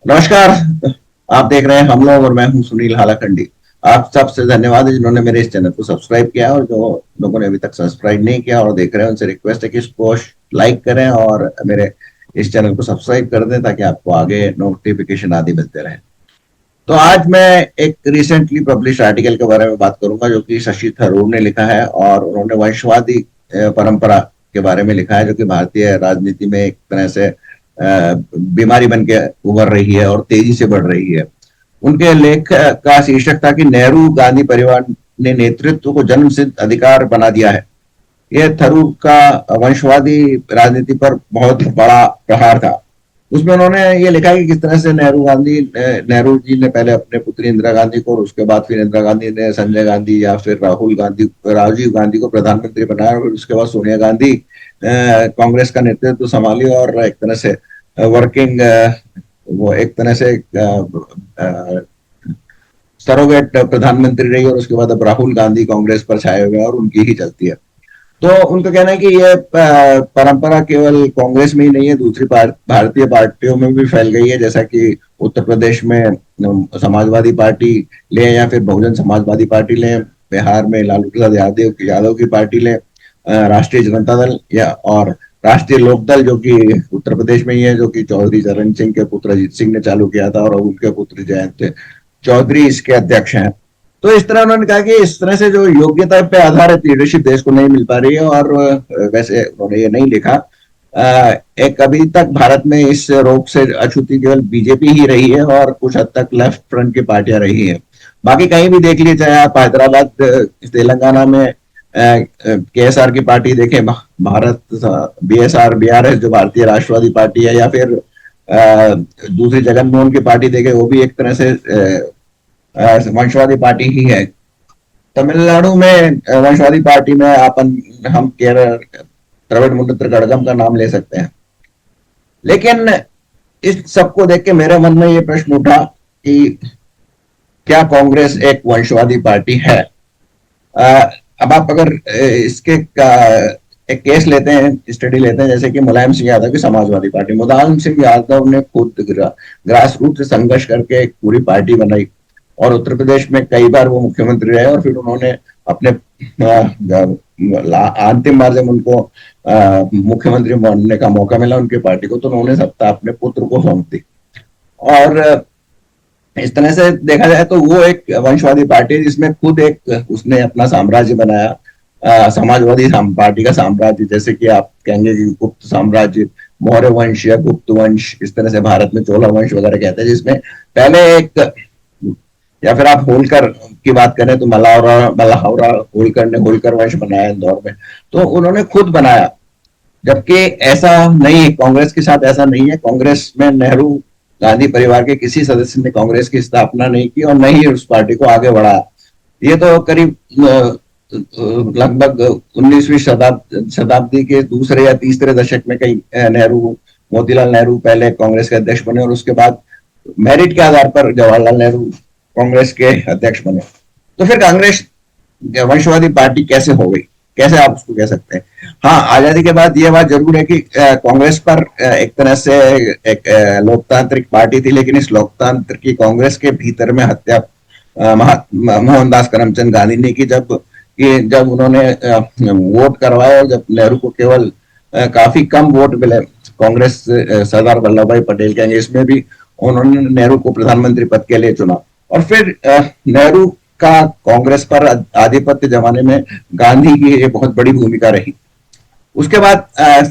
नमस्कार। आप देख रहे हैं हम लोग और मैं हूं सुनील हालाखंडी। आप सबसे धन्यवाद है जिन्होंने मेरे इस चैनल को सब्सक्राइब किया, और जो लोगों ने अभी तक सब्सक्राइब नहीं किया और देख रहे हैं उनसे रिक्वेस्ट है कि इसको लाइक करें और मेरे इस चैनल को सब्सक्राइब कर दें ताकि आपको आगे नोटिफिकेशन आदि मिलते रहे। तो आज मैं एक रिसेंटली पब्लिश आर्टिकल के बारे में बात करूंगा जो कि शशि थरूर ने लिखा है, और उन्होंने वंशवादी परंपरा के बारे में लिखा है जो कि भारतीय राजनीति में एक तरह से बीमारी बन के उभर रही है और तेजी से बढ़ रही है। उनके लेख का शीर्षक था कि नेहरू गांधी परिवार ने नेतृत्व को जन्म सिद्ध अधिकार बना दिया है। यह थरूर का वंशवादी राजनीति पर बहुत बड़ा प्रहार था। उसमें उन्होंने ये लिखा है कि किस तरह से नेहरू जी ने पहले अपने पुत्री इंदिरा गांधी को, और उसके बाद फिर इंदिरा गांधी ने संजय गांधी या फिर राजीव गांधी को प्रधानमंत्री बनाया, और उसके बाद सोनिया गांधी कांग्रेस का नेतृत्व संभाली और एक तरह से वर्किंग वो एक तरह से सरोगेट प्रधानमंत्री रही, और उसके बाद अब राहुल गांधी कांग्रेस पर छाए हुए हैं और उनकी ही चलती है। तो उनका कहना है कि ये परंपरा केवल कांग्रेस में ही नहीं है, दूसरी भारतीय पार्टियों में भी फैल गई है। जैसा कि उत्तर प्रदेश में समाजवादी पार्टी ले या फिर बहुजन समाजवादी पार्टी ले, बिहार में लालू प्रसाद यादव की पार्टी ले, राष्ट्रीय जनता दल या और राष्ट्रीय लोकदल जो कि उत्तर प्रदेश में ही है, जो कि चौधरी चरण सिंह के पुत्र अजीत सिंह ने चालू किया था, और अब उनके पुत्र जयंत चौधरी इसके अध्यक्ष हैं। तो इस तरह उन्होंने कहा कि इस तरह से जो योग्यता पे आधारित लीडरशिप देश को नहीं मिल पा रही है, और वैसे उन्होंने ये नहीं लिखा। एक अभी तक भारत में इस रोग से अछूती केवल बीजेपी ही रही है और कुछ हद तक लेफ्ट फ्रंट की पार्टियां रही हैं। बाकी कहीं भी देख लीजिए, चाहे आप हैदराबाद तेलंगाना में केएसआर की पार्टी देखें, भारत बीएसआर बीआरएस जो भारतीय राष्ट्रवादी पार्टी है, या फिर दूसरी जगनमोहन की पार्टी देखें, वो भी एक तरह से वंशवादी पार्टी ही है। तमिलनाडु में वंशवादी पार्टी में हम केरल द्रविड़ मुन्नेत्र कड़गम का नाम ले सकते हैं। लेकिन इस सबको देख के मेरे मन में ये प्रश्न उठा कि क्या कांग्रेस एक वंशवादी पार्टी है? अब आप अगर इसके एक केस लेते हैं, स्टडी लेते हैं, जैसे कि मुलायम सिंह यादव की समाजवादी पार्टी। मुलायम सिंह यादव ने खुद ग्रास रूट से संघर्ष करके एक पूरी पार्टी बनाई, और उत्तर प्रदेश में कई बार वो मुख्यमंत्री रहे, और फिर उन्होंने अपने अंतिम बार जब उनको मुख्यमंत्री बनने का मौका मिला उनकी पार्टी को, तो उन्होंने सत्ता अपने पुत्र को सौंप दी। और इस तरह से देखा जाए तो वो एक वंशवादी पार्टी है जिसमें खुद एक उसने अपना साम्राज्य बनाया, समाजवादी पार्टी का साम्राज्य। जैसे कि आप कहेंगे कि गुप्त साम्राज्य, मौर्य वंश या गुप्त वंश, इस तरह से भारत में चोला वंश वगैरह कहते हैं, जिसमें पहले एक, या फिर आप होलकर की बात करें तो मल्लाहावरा होलकर ने होलकर वंश बनाया इंदौर में, तो उन्होंने खुद बनाया। जबकि ऐसा नहीं है, कांग्रेस के साथ ऐसा नहीं है। कांग्रेस में नेहरू गांधी परिवार के किसी सदस्य ने कांग्रेस की स्थापना नहीं की और नहीं उस पार्टी को आगे बढ़ाया। ये तो करीब लगभग 19वीं शताब्दी के दूसरे या तीसरे दशक में कई मोतीलाल नेहरू पहले कांग्रेस के अध्यक्ष बने, और उसके बाद मेरिट के आधार पर जवाहरलाल नेहरू कांग्रेस के अध्यक्ष बने। तो फिर कांग्रेस वंशवादी पार्टी कैसे हो गई, कैसे आप उसको कह सकते हैं? हाँ, आजादी के बाद यह बात जरूर है कि कांग्रेस पर एक तरह से एक लोकतांत्रिक पार्टी थी, लेकिन इस लोकतंत्र की कांग्रेस के भीतर में हत्या मोहनदास करमचंद गांधी ने की, जब उन्होंने वोट करवाए, और जब नेहरू को केवल काफी कम वोट मिले कांग्रेस सरदार वल्लभ भाई पटेल के, इसमें भी उन्होंने नेहरू को प्रधानमंत्री पद के लिए चुना। और फिर नेहरू का कांग्रेस पर आधिपत्य जमाने में गांधी की ये बहुत बड़ी भूमिका रही। उसके बाद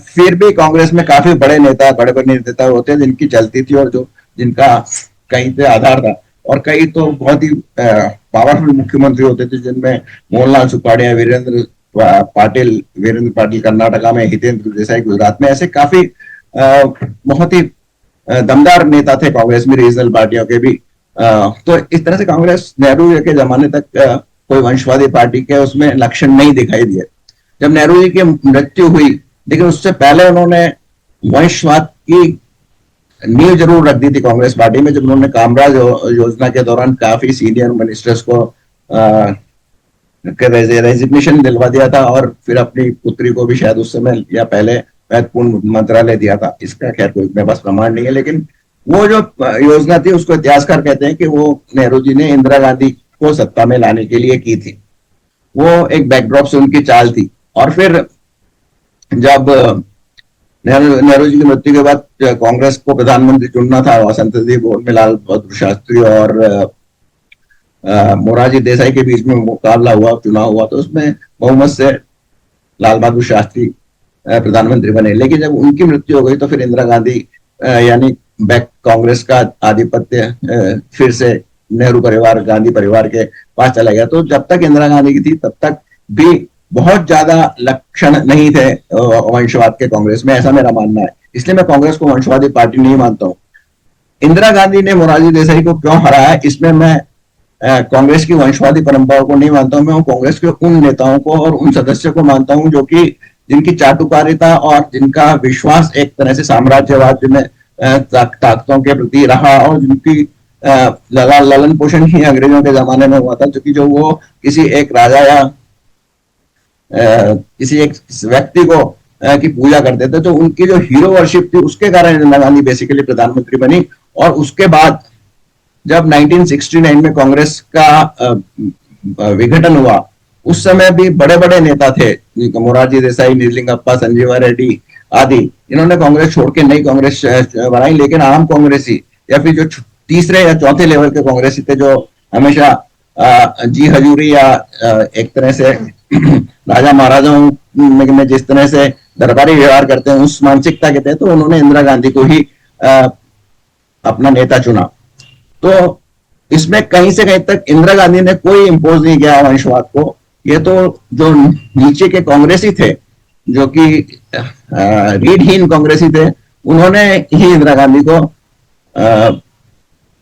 फिर भी कांग्रेस में काफी बड़े बड़े नेता होते हैं जिनकी चलती थी, और जो जिनका कहीं पे आधार था, और कई तो बहुत ही पावरफुल मुख्यमंत्री होते थे, जिनमें मोहनलाल सुखाड़िया, वीरेंद्र पाटिल कर्नाटका में, हितेंद्र देसाई गुजरात में, ऐसे काफी बहुत ही दमदार नेता थे कांग्रेस में, रीजनल पार्टियों के भी। तो इस तरह से कांग्रेस नेहरू के जमाने तक कोई वंशवादी पार्टी के उसमें लक्षण नहीं दिखाई दिए। जब नेहरू जी की मृत्यु हुई, लेकिन उससे पहले उन्होंने वंशवाद की नींव जरूर रख दी थी कांग्रेस पार्टी में, जब उन्होंने कामराज योजना के दौरान काफी सीनियर मिनिस्टर्स को रेजिग्नेशन दिलवा दिया था, और फिर अपनी पुत्री को भी शायद उस समय या पहले महत्वपूर्ण मंत्रालय दिया था। इसका खैर कोई मेरे पास प्रमाण नहीं है, लेकिन वो जो योजना थी उसको इतिहासकार कहते हैं कि वो नेहरू जी ने इंदिरा गांधी को सत्ता में लाने के लिए की थी। वो एक बैकड्रॉप से उनकी चाल थी। और फिर जब नेहरू जी की मृत्यु के बाद कांग्रेस को प्रधानमंत्री चुनना था, संसदीय बोर्ड में लाल बहादुर शास्त्री और मोरारजी देसाई के बीच में मुकाबला हुआ, चुनाव हुआ, तो उसमें बहुमत से लाल बहादुर शास्त्री प्रधानमंत्री बने। लेकिन जब उनकी मृत्यु हो गई तो फिर इंदिरा गांधी यानी बैक कांग्रेस का आधिपत्य फिर से नेहरू परिवार, गांधी परिवार के पास चला गया। तो जब तक इंदिरा गांधी की थी तब तक भी बहुत ज्यादा लक्षण नहीं थे वंशवाद के कांग्रेस में, ऐसा मेरा मानना है। इसलिए मैं कांग्रेस को वंशवादी पार्टी नहीं मानता हूं। इंदिरा गांधी ने मोरारजी देसाई को क्यों हराया, इसमें मैं कांग्रेस की वंशवादी परंपरा को नहीं मानता हूं। मैं कांग्रेस के उन नेताओं को और उन सदस्यों को मानता हूं जो कि जिनकी चाटुकारिता और जिनका विश्वास एक तरह से साम्राज्यवाद में ताकतों के प्रति रहा, और जिनकी ललन पोषण ही अंग्रेजों के जमाने में हुआ था, क्योंकि जो वो किसी एक राजा या किसी एक व्यक्ति को की पूजा करते थे, तो उनकी जो हीरो वर्शिप थी उसके कारण इंदिरा गांधी बेसिकली प्रधानमंत्री बनी। और उसके बाद जब 1969 में कांग्रेस का विघटन हुआ, उस समय भी बड़े बड़े नेता थे, मोरारजी देसाई, निजलिंगप्पा, संजीवा रेड्डी आदि, इन्होंने कांग्रेस छोड़ के नई कांग्रेस बनाई। लेकिन आम कांग्रेसी या फिर जो तीसरे या चौथे लेवल के कांग्रेसी थे, जो हमेशा जी हजूरी या एक तरह से राजा महाराजाओं में जिस तरह से दरबारी व्यवहार करते हैं, उस मानसिकता के थे, तो उन्होंने इंदिरा गांधी को ही अपना नेता चुना। तो इसमें कहीं से कहीं तक इंदिरा गांधी ने कोई इंपोज नहीं किया वंशवाद को। ये तो जो नीचे के कांग्रेसी थे, जो कि रीढ़हीन कांग्रेसी थे, उन्होंने ही इंदिरा गांधी को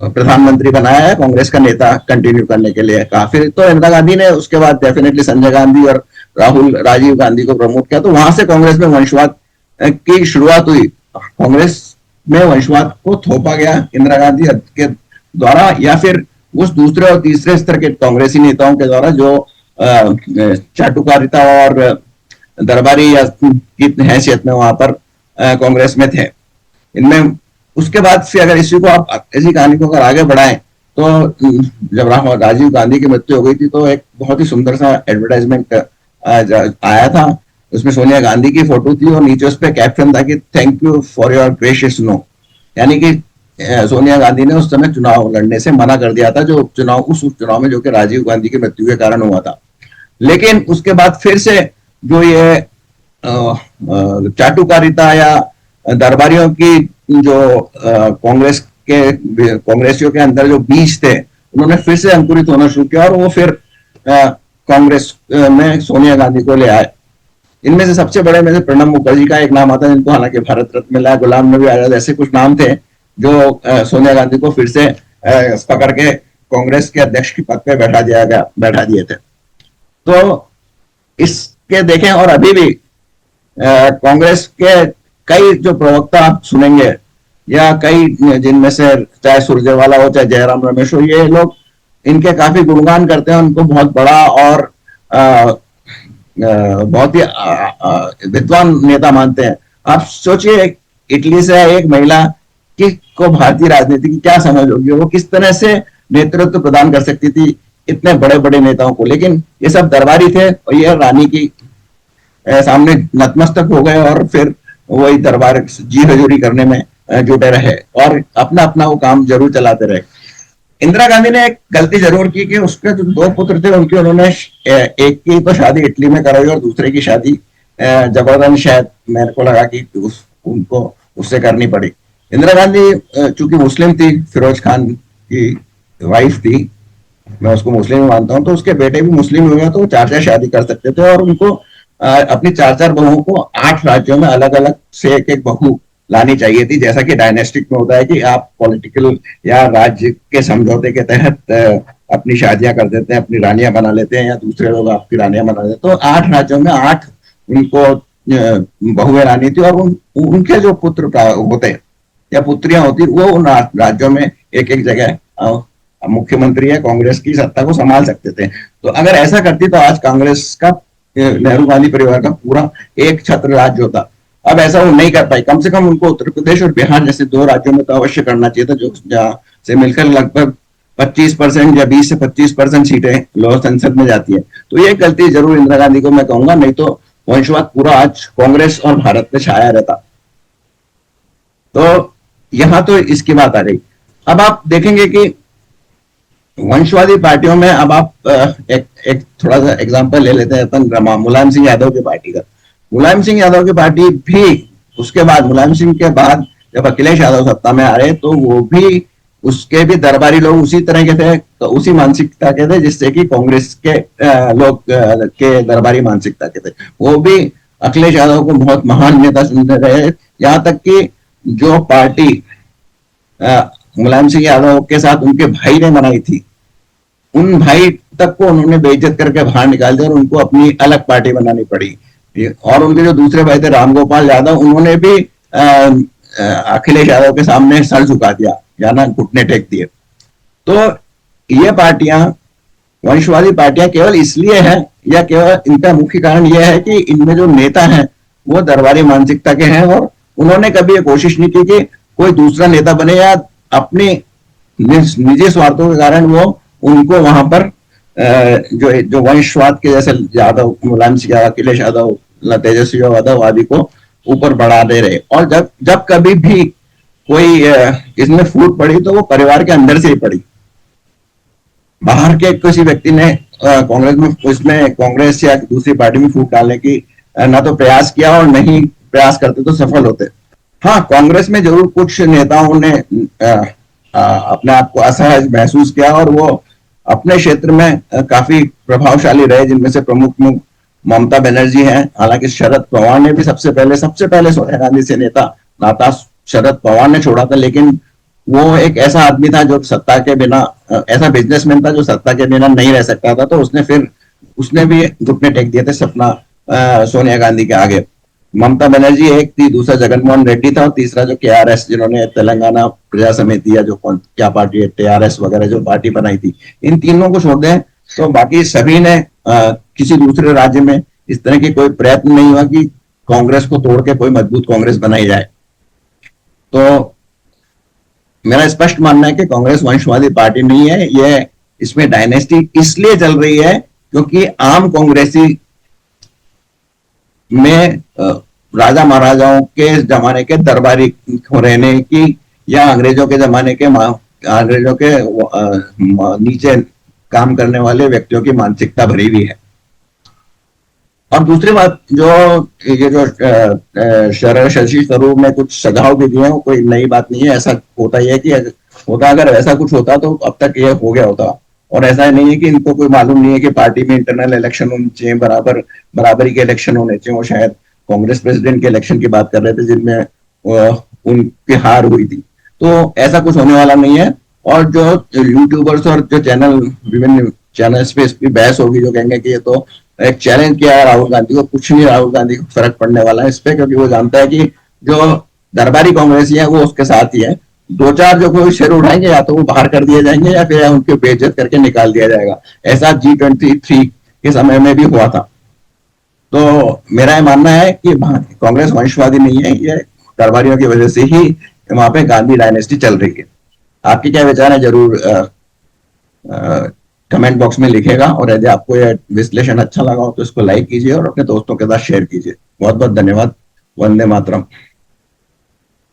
प्रधानमंत्री बनाया है, कांग्रेस का नेता कंटिन्यू करने के लिए कहा। फिर तो इंदिरा गांधी ने उसके बाद डेफिनेटली संजय गांधी और राजीव गांधी को प्रमोट किया। तो वहां से कांग्रेस में वंशवाद की शुरुआत हुई। कांग्रेस में वंशवाद को थोपा गया इंदिरा गांधी के द्वारा, या फिर उस दूसरे और तीसरे स्तर के कांग्रेसी नेताओं के द्वारा जो चाटुकारिता और दरबारी या की हैसियत में वहां पर कांग्रेस में थे। इनमें उसके बाद फिर अगर इसी को आप ऐसी कहानी को अगर आगे बढ़ाएं, तो जब राजीव गांधी की मृत्यु हो गई थी, तो एक बहुत ही सुंदर सा एडवर्टाइजमेंट आया था। उसमें सोनिया गांधी की फोटो थी और नीचे उस पर कैप्शन था कि thank you for your gracious no, यानी कि सोनिया गांधी ने उस समय चुनाव लड़ने से मना कर दिया था, जो उपचुनाव, उस उपचुनाव में जो कि राजीव गांधी की मृत्यु के कारण हुआ था। लेकिन उसके बाद फिर से जो ये चाटुकारिता या दरबारियों की जो कांग्रेसियों के अंदर जो बीज थे, उन्होंने फिर से अंकुरित होना शुरू किया और वो फिर कांग्रेस में सोनिया गांधी को ले आए। इनमें से सबसे बड़े में से प्रणब मुखर्जी का एक नाम आता है, जिनको हालांकि भारत रत्न मिला, गुलाम नबी आजाद, ऐसे कुछ नाम थे जो सोनिया गांधी को फिर से पकड़ के कांग्रेस के अध्यक्ष की पद पे बैठा दिए थे। तो इसके देखें, और अभी भी कांग्रेस के कई जो प्रवक्ता आप सुनेंगे, या कई जिनमें से चाहे सुरजेवाला हो, चाहे जयराम रमेश हो, ये लोग इनके काफी गुणगान करते हैं, उनको बहुत बड़ा और बहुत ही विद्वान नेता मानते हैं। आप सोचिए, इटली से एक महिला को भारतीय राजनीति की क्या समझ होगी, वो किस तरह से नेतृत्व प्रदान कर सकती थी इतने बड़े बड़े नेताओं को। लेकिन ये सब दरबारी थे और ये रानी की सामने नतमस्तक हो गए और फिर वही दरबार जी हजूरी करने में जुटे रहे और अपना अपना वो काम जरूर चलाते रहे। इंदिरा गांधी ने एक गलती जरूर की कि उसके जो दो पुत्र थे उनकी उन्होंने एक की तो शादी इटली में कराई और दूसरे की शादी जबरदस्ती शायद मेरे को लगा कि उनको उससे करनी पड़ी। इंदिरा गांधी चूंकि मुस्लिम थी, फिरोज खान की वाइफ थी, मैं उसको मुस्लिम मानता हूँ, तो उसके बेटे भी मुस्लिम हो गया तो वो 4-4 शादी कर सकते थे और उनको अपनी 4-4 बहुओं को 8 राज्यों में अलग अलग से एक बहू लानी चाहिए थी, जैसा कि डायनेस्टिक में होता है कि आप पॉलिटिकल या राज्य के समझौते के तहत अपनी शादियां कर देते हैं, अपनी रानियां बना लेते हैं या दूसरे लोग आपकी रानियां बना लेते हैं। तो 8 राज्यों में 8 उनको बहुएं लानी थी और उनके जो पुत्र होते या पुत्रियां होती, वो उन राज्यों में एक एक जगह मुख्यमंत्री या कांग्रेस की सत्ता को संभाल सकते थे। तो अगर ऐसा करती तो आज कांग्रेस का, नेहरू गांधी परिवार का पूरा एक छत्र राज्य होता। अब ऐसा वो नहीं कर पाई। कम से कम उनको उत्तर प्रदेश और बिहार जैसे दो राज्यों में तो अवश्य करना चाहिए था, जो जहाँ से मिलकर लगभग 25% या 20 से 25% सीटें लोअर संसद में जाती है। तो ये गलती जरूर इंदिरा गांधी को मैं कहूंगा, नहीं तो वंशवाद पूरा आज कांग्रेस और भारत में छाया रहता। तो यहां तो इसकी बात आ रही। अब आप देखेंगे कि वंशवादी पार्टियों में अब आप एक थोड़ा सा एग्जांपल ले लेते हैं अपन मुलायम सिंह यादव की पार्टी का। मुलायम सिंह यादव की पार्टी भी उसके बाद, मुलायम सिंह के बाद जब अखिलेश यादव सत्ता में आ रहे तो वो भी, उसके भी दरबारी लोग उसी तरह के थे, तो उसी मानसिकता के थे जिससे कि कांग्रेस के लोग के दरबारी मानसिकता के थे। वो भी अखिलेश यादव को बहुत महान नेता सुनते रहे, यहाँ तक कि जो पार्टी मुलायम सिंह यादव के साथ उनके भाई ने बनाई थी, उन भाई तक को उन्होंने बेइज्जत करके बाहर निकाल दिया और उनको अपनी अलग पार्टी बनानी पड़ी। और उनके जो दूसरे भाई थे रामगोपाल यादव, उन्होंने भी अखिलेश यादव के सामने सर झुका दिया या ना घुटने टेक दिए। तो ये पार्टियां, वंशवादी पार्टियां केवल इसलिए है, या केवल इनका मुख्य कारण यह है कि इनमें जो नेता हैं वो दरबारी मानसिकता के हैं, और उन्होंने कभी ये कोशिश नहीं की कि कोई दूसरा नेता बने, या अपने निजी स्वार्थों के कारण वो उनको वहां पर जो वंशवाद के जैसे यादव, मुलायम सिंह यादव, अखिलेश यादव, तेजस्वी यादव आदि को ऊपर बढ़ा दे रहे। और जब जब कभी भी कोई इसमें फूट पड़ी तो वो परिवार के अंदर से ही पड़ी। बाहर के किसी व्यक्ति ने कांग्रेस में, इसमें कांग्रेस या दूसरी पार्टी में फूट डालने की ना तो प्रयास किया, और नहीं प्रयास करते तो सफल होते। हाँ, कांग्रेस में जरूर कुछ नेताओं ने अपने आप को असहज महसूस किया और वो अपने क्षेत्र में काफी प्रभावशाली रहे, जिनमें से प्रमुख ममता बनर्जी हैं। हालांकि शरद पवार ने भी सबसे पहले सोनिया गांधी से नाता शरद पवार ने छोड़ा था, लेकिन वो एक ऐसा आदमी था जो सत्ता के बिना, ऐसा बिजनेसमैन था जो सत्ता के बिना नहीं रह सकता था। तो उसने भी घुटने टेक दिए थे सपना सोनिया गांधी के आगे। ममता बनर्जी एक थी, दूसरा जगनमोहन रेड्डी था, और तीसरा जो केआरएस, जिन्होंने तेलंगाना प्रजा समिति या जो क्या पार्टी है टीआरएस वगैरह जो पार्टी बनाई थी, इन तीनों को छोड़ दें तो बाकी सभी ने किसी दूसरे राज्य में इस तरह की कोई प्रयत्न नहीं हुआ कि कांग्रेस को तोड़ के कोई मजबूत कांग्रेस बनाई जाए। तो मेरा स्पष्ट मानना है कि कांग्रेस वंशवादी पार्टी नहीं है। यह, इसमें डायनेस्टी इसलिए चल रही है क्योंकि आम कांग्रेसी में राजा महाराजाओं के जमाने के दरबारी रहने की, या अंग्रेजों के जमाने के अंग्रेजों के नीचे काम करने वाले व्यक्तियों की मानसिकता भरी हुई है। और दूसरी बात, ये जो शशि थरूर ने कुछ सुझाव भी दिए हैं, वो कोई नई बात नहीं है। ऐसा होता ही है कि अगर ऐसा कुछ होता तो अब तक ये हो गया होता। और ऐसा नहीं है कि इनको कोई मालूम नहीं है कि पार्टी में इंटरनल इलेक्शन होने चाहिए, बराबरी के इलेक्शन होने चाहिए। वो शायद कांग्रेस प्रेसिडेंट के इलेक्शन की बात कर रहे थे जिनमें उनकी हार हुई थी। तो ऐसा कुछ होने वाला नहीं है। और जो यूट्यूबर्स और जो विभिन्न चैनल्स पे इसकी बहस होगी, जो कहेंगे कि ये तो एक चैलेंज किया है राहुल गांधी को, कुछ नहीं राहुल गांधी को फर्क पड़ने वाला है इस पे, क्योंकि वो जानता है कि जो दरबारी कांग्रेसी है वो उसके साथ ही है। दो चार जो कोई शेर उठाएंगे, या तो वो बाहर कर दिए जाएंगे या फिर उनके बेइज्जत करके निकाल दिया जाएगा। ऐसा G23 के समय में भी हुआ था। तो मेरा ये मानना है कि कांग्रेस वंशवादी नहीं है, ये दरबारियों की वजह से ही वहां पे गांधी डायनेस्टी चल रही है। आपके क्या विचार है, जरूर कमेंट बॉक्स में लिखेगा। और यदि आपको यह विश्लेषण अच्छा लगा हो तो इसको लाइक कीजिए और अपने दोस्तों के साथ शेयर कीजिए। बहुत बहुत धन्यवाद। वंदे मातरम।